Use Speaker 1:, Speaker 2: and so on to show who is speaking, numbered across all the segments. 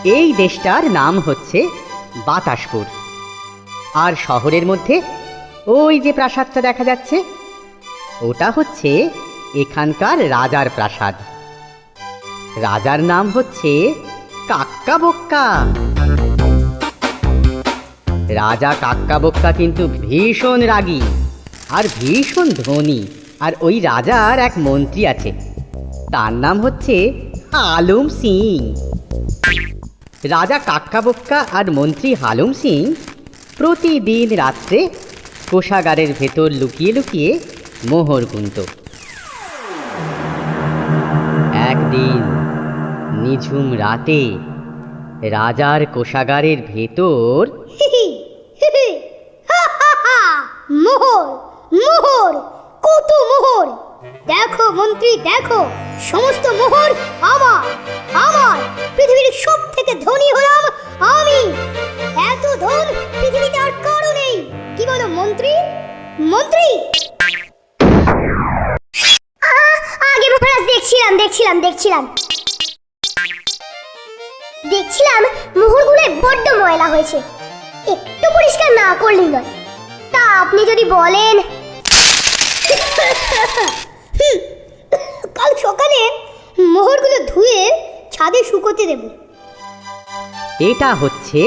Speaker 1: এই দেশটার নাম হচ্ছে বাতাসপুর। আর শহরের মধ্যে ওই যে প্রাসাদটা দেখা যাচ্ছে, ওটা হচ্ছে এখানকার রাজার প্রাসাদ। রাজার নাম হচ্ছে কাক্কাবক্কা। রাজা কাক্কাবক্কা কিন্তু ভীষণ রাগী আর ভীষণ ধনী। আর ওই রাজার এক মন্ত্রী আছে, তার নাম হচ্ছে হালুম সিং। রাজা কাক্কাবক্কা আর মন্ত্রী হালুম সিং প্রতিদিন রাত্রে কোষাগারের ভেতর লুকিয়ে লুকিয়ে মোহর গুনত। একদিন নিঝুম রাতে রাজার কোষাগারের ভেতর
Speaker 2: মোহর মোহর, কত মোহর! দেখো মন্ত্রী, দেখো, সমস্ত মোহর আমার আমার পৃথিবীর সব থেকে ধনী হলাম আমি। এত ধন পৃথিবীতে আর কারো নেই। কি বলো মন্ত্রী? মন্ত্রী আগে মহারাজ দেখছিলাম মোহরগুলো বড্ড ময়লা হয়েছে, একটু পরিষ্কার না করলেই নয়। তা আপনি যদি বলেন কাল সকালে মোহরগুলো ধুয়ে ছাদে শুকোতে দেব।
Speaker 1: এটা হচ্ছে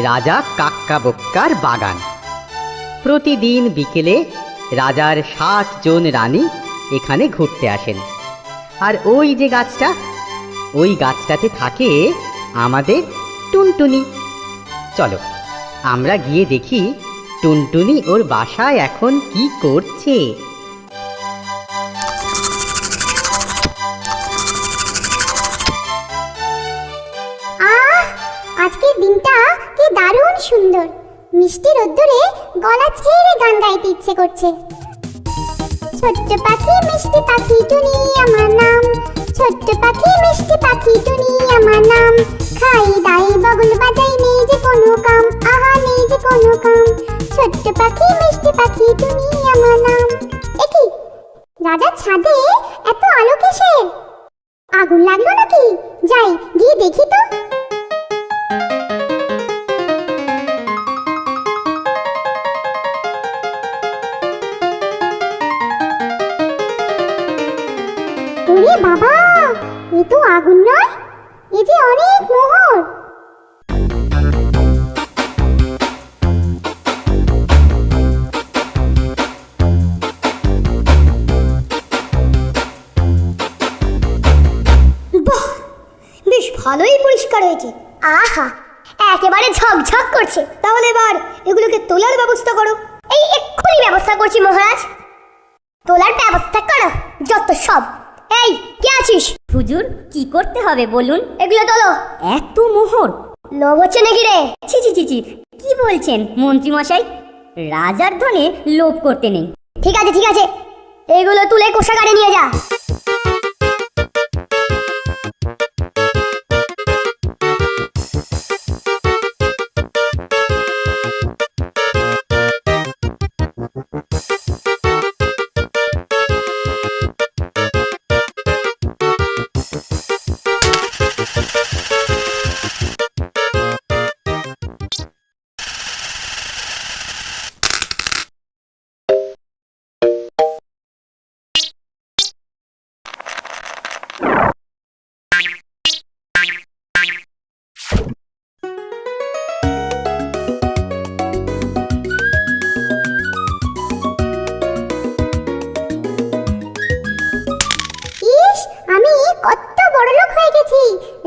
Speaker 1: রাজা কাক্কাবক্কার বাগান। প্রতিদিন বিকেলে রাজার 7 জন রানী এখানে ঘুরতে আসেন। আর ওই যে গাছটা, ওই গাছটাতে থাকে আমাদের টুনটুনি। চলো আমরা গিয়ে দেখি টুনটুনি ওর বাসায় এখন কি করছে।
Speaker 2: আজকের দিনটা কি দারুণ সুন্দর। মিষ্টি রোদ্দুরে গলা ছেড়ে গান গাইতে ইচ্ছে করছে। ছোট্ট পাখি মিষ্টি পাখি টুনি আমার নাম, ছোট্ট পাখি মিষ্টি পাখি টুনি আমার নাম। খাই দাই বগল বাজাই, নেই যে কোনো কাম, আহা নেই যে কোনো কাম। ছোট্ট পাখি মিষ্টি পাখি টুনি আমার নাম। একি রাজার ছাদে এত আলো কিসের? আগুন লাগলো নাকি? যাই গিয়ে দেখি তো। ওরে বাবা, এ তো আগুন নয়, এ যে অনেক মোহর। বাহ, বেশ ভালোই পরিষ্কার হয়েছে। আহা, একেবারে ঝকঝক করছে। তাহলে এবার এগুলোকে তোলার ব্যবস্থা করো। এই এক্ষুনি ব্যবস্থা করছি মহারাজ। তোলার ব্যবস্থা করো যত সব। এই কে আছিস?
Speaker 3: হুজুর, কি করতে হবে বলুন?
Speaker 2: এগুলো তোলো।
Speaker 3: এত মোহর!
Speaker 2: লোভ হচ্ছে নাকি রে?
Speaker 3: ছি ছি ছি ছি, কি বলছেন মন্ত্রী মশাই? রাজার ধনে লোভ করতে নেই।
Speaker 2: ঠিক আছে ঠিক আছে, এগুলো তুলে কোষাগারে নিয়ে যা।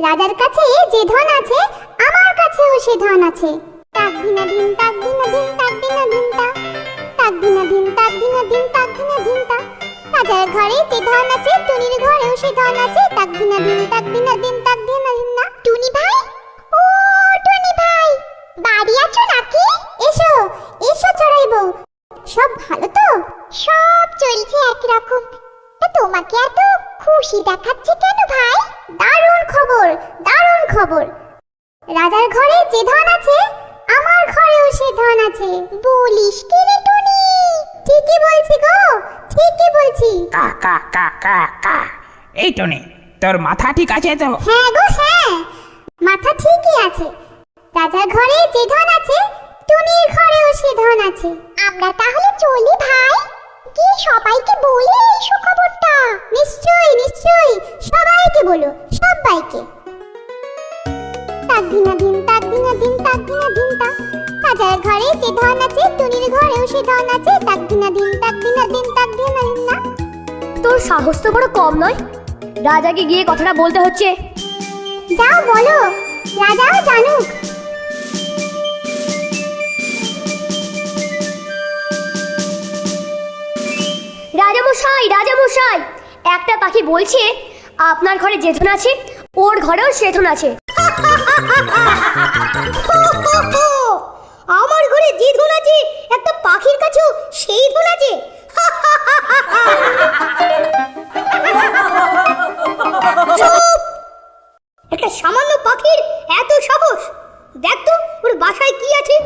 Speaker 2: রাজার কাছে যে ধন আছে, আমার কাছেও সে ধন আছে। তাক দিনা দিন তাক দিনা দিন তাক দিনা দিন তা, তাক দিনা দিন তাক দিনা দিন তাক দিনা দিন তা। রাজার ঘরে যে ধন আছে, টুনির ঘরেও সে ধন আছে। তাক দিনা দিন তাক দিনা দিন তাক দিনা দিন না। টুনি ভাই, ও টুনি ভাই, বাড়ি আছো নাকি? এসো এসো চড়াই বউ। সব ভালো তো? সব চলছে একরকম। তোমাকে এত খুশি দেখাচ্ছে কেন ভাই? দারুণ খবর, দারুণ খবর। রাজার ঘরে যে ধন আছে, আমার ঘরেও সে ধন আছে। বলিস কি রে টুনি? ঠিকই বলছি গো, ঠিকই বলছি।
Speaker 4: কা কা কা কা কা। এই টুনি, তোর মাথা ঠিক আছে তো?
Speaker 2: হ্যাঁ গো হ্যাঁ, মাথা ঠিক তাক দিনা দিন তাক দিনা দিন তাক দিনা দিন তা রাজার ঘরে যে ধন আছে টুনির ঘরেও সে ধন আছে তাক দিনা দিন তাক দিনা দিন তাক দিনা দিন না।
Speaker 3: তোর সাহস তো বড় কম নয়, রাজাকে গিয়ে কথাটা বলতে হচ্ছে।
Speaker 2: যাও বলো, রাজাও জানুক।
Speaker 3: রাজামশাই, রাজামশাই, একটা পাখি বলছে আপনার ঘরে যে ধন আছে ওর ঘরেও সে ধন আছে। আমার ঘরে যে ধন আছে একটা পাখির কাছেও সেই ধন আছে। চুপ! একটা সামান্য পাখির এত সাহস! দেখ তো ওর বাসায় কি আছে।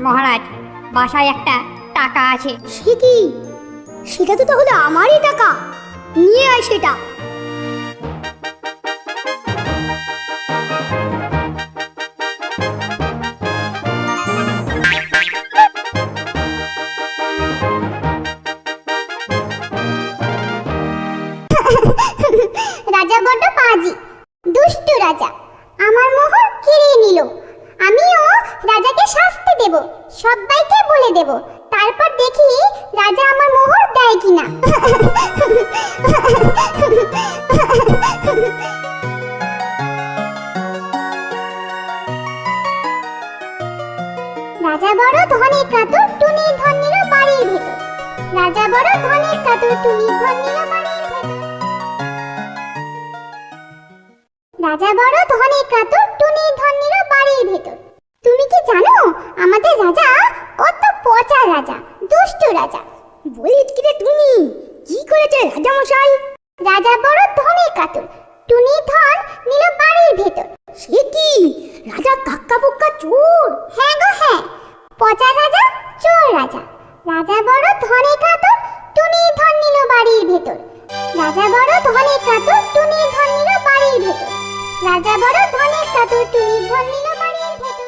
Speaker 3: মহারাজ, বাসায় একটা টাকা আছে। সে কি? সেটা তো তাহলে আমারই টাকা, নিয়ে আয় সেটা।
Speaker 2: রাজা বড্ড পাজি, দুষ্টু রাজা। আমার মোহর কেড়ে নিল। আমিও রাজাকে শাস্তি দেব, সবাইকে বলে দেব, তারপর দেখি রাজা আমার মোহর দেয় কিনা। রাজা বড় ধনে কাতর, টুনির ধন নিল বাড়ির ভেতর। রাজা বড় ধনে কাতর, টুনির ধন নিল বাড়ির ভেতর। রাজা বড় ধনে কাতর, টুনির ধন নিল বাড়ির ভেতর। তুমি কি জানো আমাদের রাজা কত পচা রাজা, দুষ্ট রাজা?
Speaker 3: বলিস কি রে টুনি, কি করেছে রাজামশাই?
Speaker 2: রাজা বড় ধনে কাতর, টুনির ধন নিল বাড়ির ভেতর।
Speaker 3: সে কি? রাজা কাক্কা বোক্কা চোর?
Speaker 2: হ্যাঁ গো হ্যাঁ, পচা রাজা, চোর রাজা। রাজা বড় ধনে কাতর, টুনির ধন নিল বাড়ির ভেতর। রাজা বড় ধনে কাতর, টুনির ধন নিল বাড়ির ভেতর। রাজা বড় ধনে কাতর, টুনির ধন নিল বাড়ির ভেতর।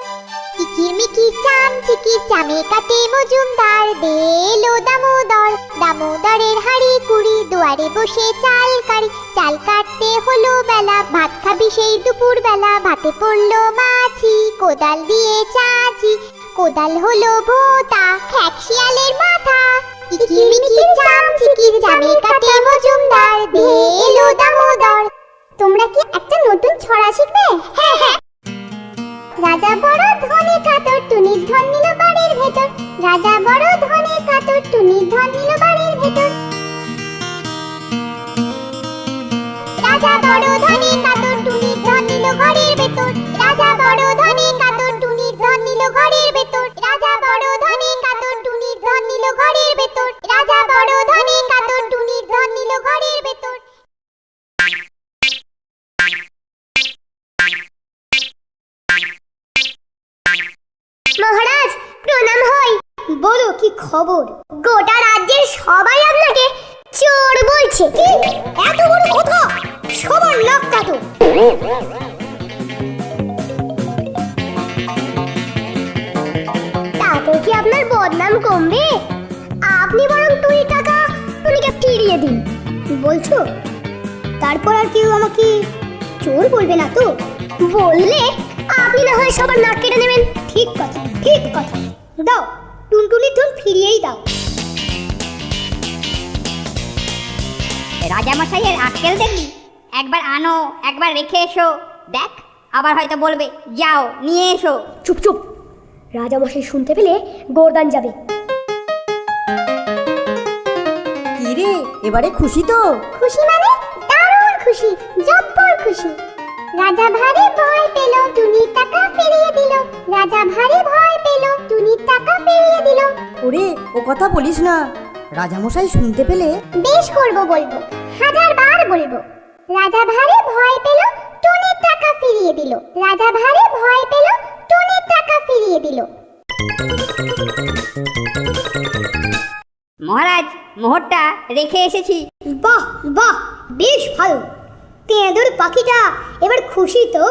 Speaker 2: কিকিরমিকির চাম চিকির চামে কাটে মজুমদার, দেলো দামোদর, দামোদরের হাড়ি কুড়ি, দুয়ারে বসে চাল কারি। চাল কাটতে হলো বেলা, ভাত খাবি সেই দুপুর বেলা। ভাতে পড়লো মাছি, কোদাল দিয়ে চাচি, কোদাল হলো ভোঁতা, খ্যাক শিয়ালের মাথা। কিকিরমিকির চাম চিকির চামে কাটে মজুমদার, দেলো দামোদর। তোমরা কি একটা নতুন ছড়া শিখবে? হ্যাঁ হ্যাঁ। রাজা বড় ধনে কাতর, টুনির ধন নিল বাড়ির ভেতর। রাজা বড় ধনে কাতর, টুনির ধন নিল বাড়ির ভেতর। রাজা বড় ধনে কাতর, টুনির ধন নিল ঘরের ভেতর। রাজা বড় ধনে কাতর, টুনির ধন নিল ঘরের ভেতর। রাজা বড় ধনে কাতর, টুনির ধন নিল ঘরের ভেতর। রাজা বড় ধনে কাতর, টুনির ধন নিল ঘরের ভেতর।
Speaker 3: মহারাজ প্রণাম হয়। বলো কি খবর?
Speaker 2: গোটা রাজ্যের সবাই আপনাকে চোর বলছে।
Speaker 3: কি এত বড় কথা? সবার নাক কাটো।
Speaker 2: তারপর কি আপনার বদনাম কমবে? আপনি বরং টুনি টাকা টুনিকে ফিরিয়ে দিন।
Speaker 3: বলছো? তারপর আর কেউ আমাকে চোর বলবে না তো?
Speaker 2: বললে আপনি না হয় সবার নাক কেটে নেবেন।
Speaker 3: ঠিক কথা, ঠিক কথা। দাও, টুনটুনির ধন ফিরিয়েই দাও।
Speaker 4: রাজামশাইয়ের আক্কেল দেখলি? একবার আনো, একবার রেখে এসো, দেখ আবার হয়তো বলবে যাও নিয়ে এসো।
Speaker 3: চুপ চুপ, রাজামশাই শুনতে পেলে গোরদান যাবে।
Speaker 5: কি রে, এবারে খুশি তো?
Speaker 2: খুশি মানে দারুণ খুশি, জব্বর খুশি। রাজা ভারী ভয় পেল, টুনির টাকা ফিরিয়ে দিল। রাজা ভারী ভয় পেল, টুনির টাকা ফিরিয়ে দিল।
Speaker 5: ওরে, ও কথা বলিস না, রাজামশাই শুনতে পেলে।
Speaker 2: বেশ করবো, বলবো, 1000 বার বলবো। রাজা ভারী ভয় পেল, টুনির টাকা ফিরিয়ে দিল। রাজা ভারী ভয় পেল, টুনির টাকা ফিরিয়ে দিল।
Speaker 4: মহারাজ মোহরটা রেখে এসেছি।
Speaker 3: বাহ বাহ, বেশ ভালো। তেঁদুর পাখিটা এবার খুশি তো?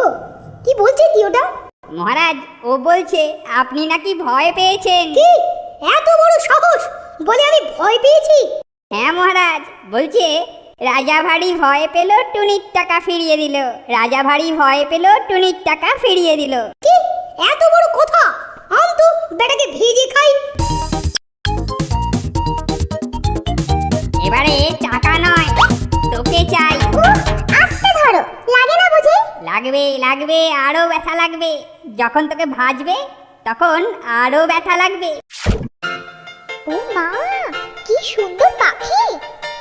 Speaker 3: কি বলছে কি ওটা?
Speaker 4: মহারাজ, ও বলছে আপনি নাকি ভয় পেয়েছেন।
Speaker 3: কি এত বড় সাহস বলে আমি ভয় পেয়েছি?
Speaker 4: হ্যাঁ মহারাজ, বলছে রাজা ভারী ভয় পেল, টুনির টাকা ফিরিয়ে দিল। রাজা ভারী ভয় পেল, টুনির টাকা ফিরিয়ে দিল।
Speaker 3: কি এত বড় কথা? আম তো বেটাকে ভেজে খাই।
Speaker 4: এবারে টাকা নয়, তোকে চাই।
Speaker 2: আস্তে ধরো, লাগে না বুঝি?
Speaker 4: লাগবে লাগবে, আরো ব্যথা লাগবে। যখন তোকে ভাজবে তখন আরো ব্যথা লাগবে।
Speaker 2: ও মা, কি সুন্দর পাখি!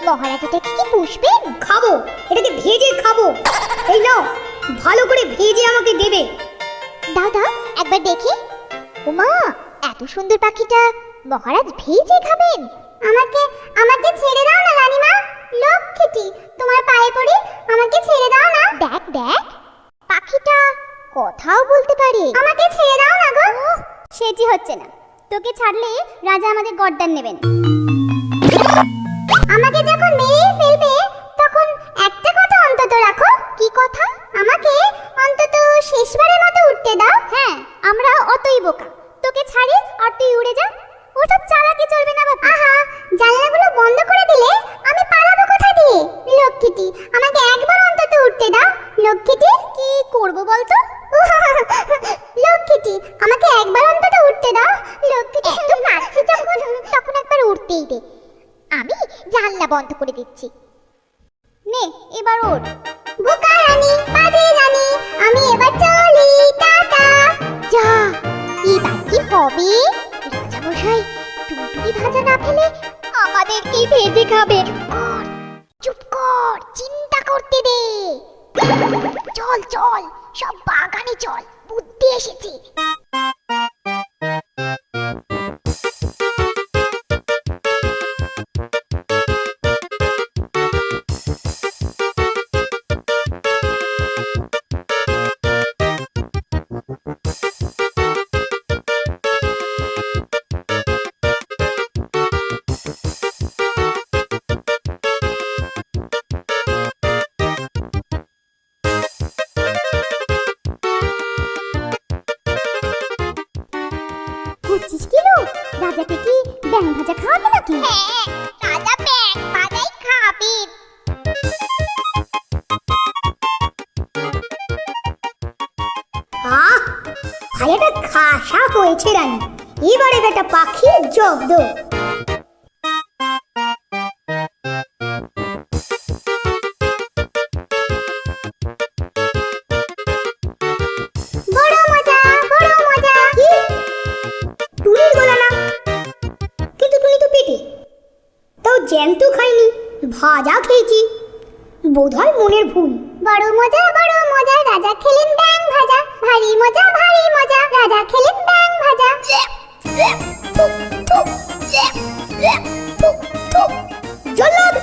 Speaker 2: মহারাজ এটাকে কি পুষবেন?
Speaker 3: খাবো, এটাকে ভেজে খাবো। এই নাও, ভালো করে ভেজে আমাকে দেবে।
Speaker 2: দাও দাও, একবার দেখি। ও মা, এত সুন্দর পাখিটা মহারাজ ভেজে খাবেন? আমাকে আমাকে ছেড়ে দাও না রানীমা। লক্ষ্মীটি, তোমার পায়ে পড়ি, আমাকে ছেড়ে দাও না। দেখ দেখ, পাখিটা কথাও বলতে পারে। আমাকে ছেড়ে দাও না গো।
Speaker 3: সেটি হচ্ছে না, তোকে ছাড়লে রাজা আমাদের গর্দান নেবেন।
Speaker 2: আমাকে যখন মেরেই ফেলবে তখন একটা কথা অন্তত রাখো। কি কথা? আমাকে অন্তত শেষবারের মতো উঠতে দাও।
Speaker 3: হ্যাঁ, আমরা অতই বোকা, তোকে ছাড়ি আর তুই উড়ে যা। ওসব চালাকি চলবে না বাবা।
Speaker 2: আহা, জানলাগুলো বন্ধ করে দিলে আমি পালাবো কোথা দিয়ে? লক্ষ্মীটি, আমাকে একবার অন্তত উঠতে দাও। লক্ষ্মীটি,
Speaker 3: কি করবো বলতো?
Speaker 2: লক্ষ্মীটি, আমাকে একবার অন্তত উঠতে দাও। লক্ষ্মীটি, এত কাছে যখন তখন একবার উঠতেই দে। আমি জানলা বন্ধ করে দিচ্ছি।
Speaker 3: নে এবার ওঠ।
Speaker 2: বোকা রানী, বাজে রানী, আমি এবার চলি, টাটা। যা, এবার কি হবে? রাজামশাই টুনটুনি ভাজা না ফেলে আমাদেরকেই ভেজে খাবে। চুপ কর, চিন্তা করতে দে। চল চল, সব বাগানে চল, বুদ্ধি এসেছে।
Speaker 3: বুঝছিস কি লো, রাজাকে কি ব্যাং ভাজা খাওয়াবে নাকি?
Speaker 2: হ্যাঁ, রাজা ব্যাং ভাজাই খাবেন।
Speaker 3: আহ, ভাজাটা খাসা হয়েছে রানী। এবারে বেটা পাখি জব্দ।
Speaker 2: বড় মজা, বড় মজা।
Speaker 3: কি? টুনির গলা না? কিন্তু টুনি তো পেটে, তাও জ্যান্ত খাইনি, ভাজা খেয়েছি। বোধহয় মনের ভুল।
Speaker 2: বড় মজা, বড় মজা, রাজা খেলেন ব্যাং ভাজা। ভারী মজা, ভারী মজা, রাজা খেলেন ব্যাং ভাজা।
Speaker 3: জল্লাদ,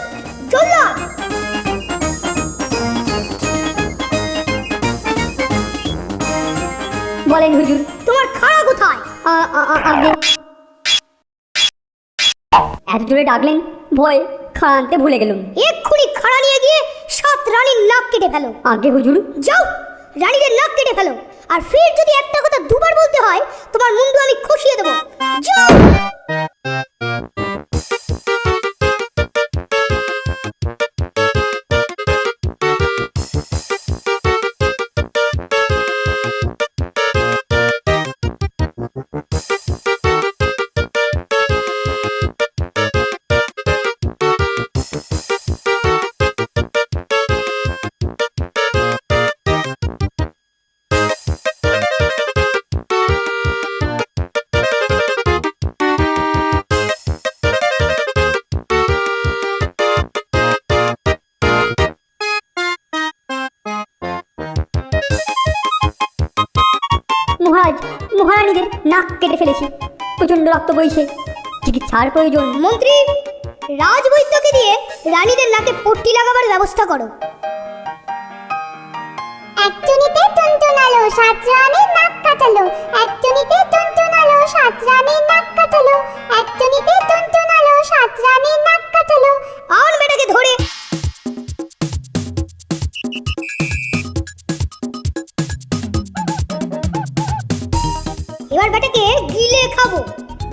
Speaker 3: জল্লাদ!
Speaker 4: বলেন হুজুর।
Speaker 3: তোমার খাড়া কোথায়?
Speaker 4: আগে এত জোরে ডাকলেন, ভয়ে খাড়া আনতে ভুলে গেলুম।
Speaker 3: এক্ষুনি খাড়া নিয়ে গিয়ে 7 রানীর নাক কেটে ফেলো।
Speaker 4: আগে হুজুর।
Speaker 3: যাও, রানীদের নাক কেটে ফেলো। আর ফের যদি একটা কথা দুবার বলতে হয়, তোমার মুন্ডু আমি খসিয়ে দেবো। যাও।
Speaker 4: মহারাজ, মহারানীদের নাক কেটে ফেলেছি, প্রচন্ড রক্ত বইছে, চিকিৎসার প্রয়োজন।
Speaker 3: মন্ত্রী, রাজবৈদ্যকে দিয়ে রানীদের নাকে পট্টি লাগাবার ব্যবস্থা করো।
Speaker 2: একজনিতে টুনটুনালো, 7 রানীর নাক কাটালো। একজনিতে টুনটুনালো, 7 রানীর নাক কাটালো। একজনিতে টুনটুনালো, 7 রানীর নাক কাটালো।
Speaker 3: আর বেটাকে ধরে মেরে খাবো,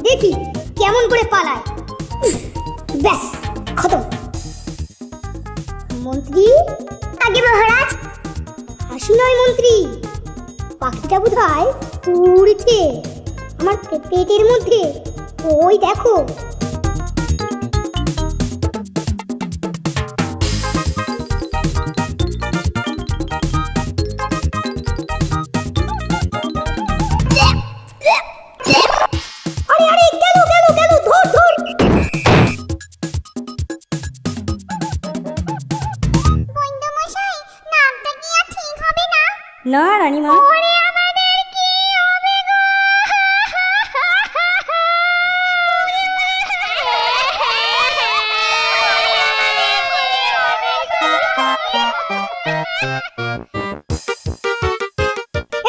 Speaker 3: দেখি কেমন করে পালায়। ব্যাস খতম। মন্ত্রী,
Speaker 2: আগে মহারাজ।
Speaker 3: হাসি নয় মন্ত্রী, পাখিটা বোধহয় উড়ছে আমার পেটের মধ্যে, ওই দেখো। আরে আরে গেল গেল গেল, ধর ধর।
Speaker 2: বৈদ্য মশাই, নামটা কি আর ঠিক হবে না?
Speaker 5: না রানীমা,
Speaker 2: ওরে আমাদের কি হবে গো?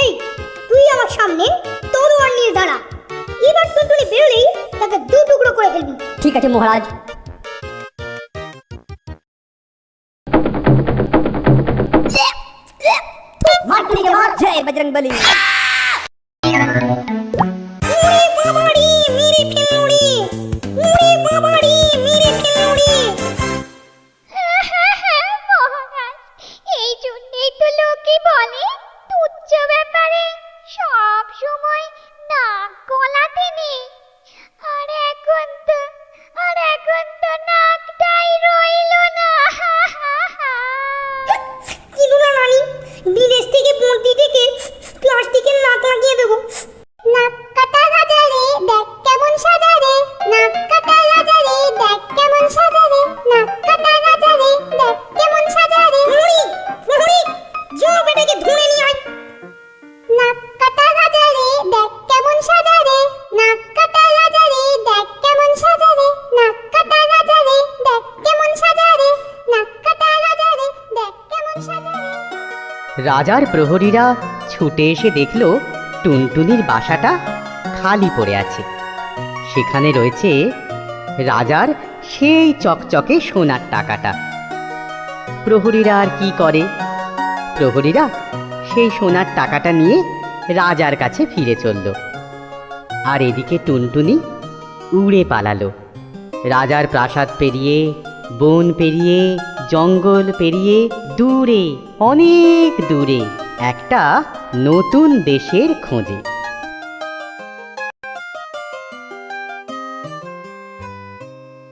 Speaker 3: এই তুই আমার সামনে তরোয়ার নিয়ে দাঁড়া, এবার টুনটুনি বেরোলেই তাকে দু টুকরো করে ফেলবি।
Speaker 5: ঠিক আছে মহারাজ।
Speaker 4: জয় বজরং বলি।
Speaker 3: উড়ে বাবাড়ি মেরে ফেললো রে, উড়ে বাবাড়ি মেরে ফেললো রে।
Speaker 2: মহারাজ, এই জন্যই তো লোকে বলে তুচ্ছ ব্যাপারে সব সময় নাক গলাতে নেই। আর এখন তো নাকটাই রইল না।
Speaker 3: কিনুনা রানী, বিদেশ থেকে বর্দি থেকে প্লাস্টিকের নাক লাগিয়ে দেবো।
Speaker 2: নাক কাটা রাজা রে, দেখ কেমন সাজা রে। নাক কাটা রাজা রে, দেখ কেমন সাজা রে। নাক কাটা রাজা রে, দেখ কেমন সাজা রে।
Speaker 3: প্রহরী প্রহরী, যা বেটাকে ধরে নিয়ে আয়।
Speaker 2: নাক কাটা রাজা রে, দেখ কেমন সাজা রে। নাক কাটা রাজা রে, দেখ কেমন সাজা রে। নাক কাটা রাজা রে, দেখ কেমন সাজা রে। নাক কাটা রাজা রে, দেখ কেমন সাজা রে।
Speaker 1: রাজার প্রহরীরা ছুটে এসে দেখল টুনটুনির বাসাটা খালি পড়ে আছে। সেখানে রয়েছে রাজার সেই চকচকে সোনার টাকাটা। প্রহরীরা আর কি করে, প্রহরীরা সেই সোনার টাকাটা নিয়ে রাজার কাছে ফিরে চলল। আর এদিকে টুনটুনি উড়ে পালালো। রাজার প্রাসাদ পেরিয়ে, বন পেরিয়ে, জঙ্গল পেরিয়ে, দূরে, অনেক দূরে একটা নতুন দেশের খোঁজে।